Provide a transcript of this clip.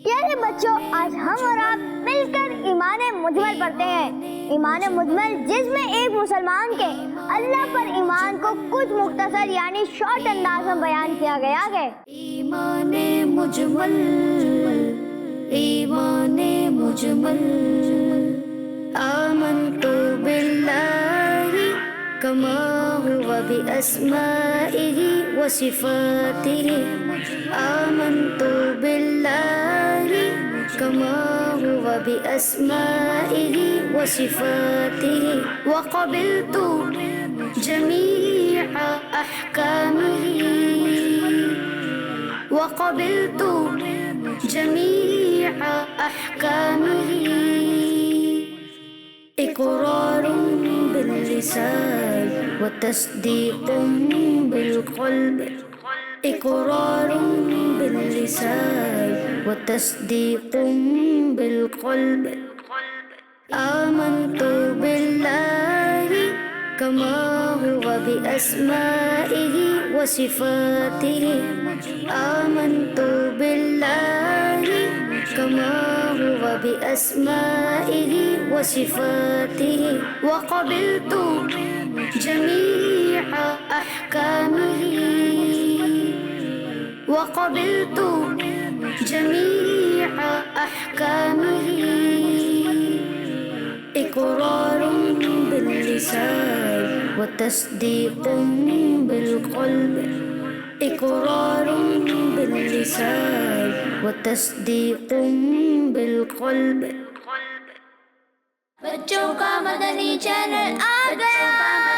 प्यारे बच्चों, आज हम और आप मिलकर ईमान मुजमल पढ़ते हैं। ईमान मुजमल जिसमें एक मुसलमान के अल्लाह पर ईमान को कुछ मुख्तसर यानी शॉर्ट अंदाज में बयान किया गया है। ईमान मुजमल, ईमान मुजमल। आमन्तु बिल्लाहि कमा हुवा बिअस्माइहि व सिफातिहि। आमन्तु बिल्लाहि कमा हुवा बिअस्माइहि व सिफातिहि व क़बिलतु जमीअ अहकामिहि व क़बिलतु जमीअ अहकामिहि। इक़रारुन बिल्लिसान व तस्दीक़ुन बिल्क़ल्ब। इक़रारुन बिल्लिसान व तस्दीक़ुन बिल्क़ल्ब। आमन्तु बिल्लाहि कमा हुवा बिअस्माइहि व सिफातिहि। आमन्तु बिल्लाहि कमा हुवा बिअस्माइहि व सिफातिहि व क़बिलतु जमीअ अहकामिहि व क़बिलतु जमीअ अहकामिहि। इक़रारुन बिल्लिसान व तस्दीक़ुन बिल्क़ल्ब। इक़रारुन बिल्लिसान व तस्दीक़ुन बिल्क़ल्ब। बच्चों का मदनी चैनल आ गया।